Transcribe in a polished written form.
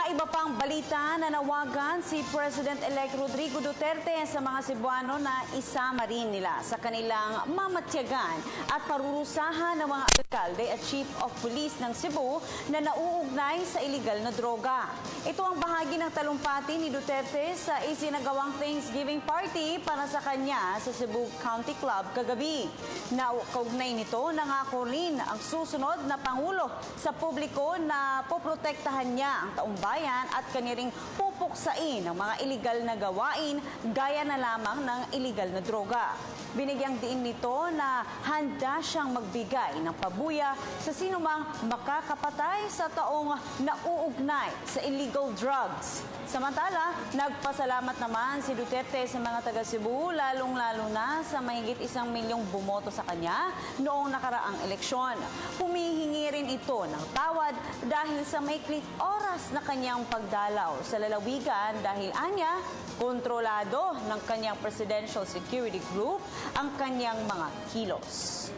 iba pang balita, nanawagan si President-elect Rodrigo Duterte sa mga Cebuano na isama rin nila sa kanilang mamatyagan at parurusahan ng mga alkalde at chief of police ng Cebu na nauugnay sa iligal na droga. Ito ang bahagi ng talumpati ni Duterte sa isinagawang Thanksgiving party para sa kanya sa Cebu County Club kagabi. Kaugnay nito, nangako rin ang susunod na Pangulo sa publiko na poprotektahan niya ang taong bayan at kanya ring pupuksain ang mga iligal na gawain gaya na lamang ng iligal na droga. Binigyang diin nito na handa siyang magbigay ng pabuya sa sinumang makakapatay sa taong nauugnay sa illegal drugs. Samantala, nagpasalamat naman si Duterte sa mga taga Cebu, lalong-lalo na sa mahigit 1 milyong bumoto sa kanya noong nakaraang eleksyon. Humihingi rin ito ng tawad dahil sa maikling oras na kanyang pagdalaw sa lalawigan dahil anya, kontrolado ng kanyang Presidential Security Group ang kanyang mga kilos.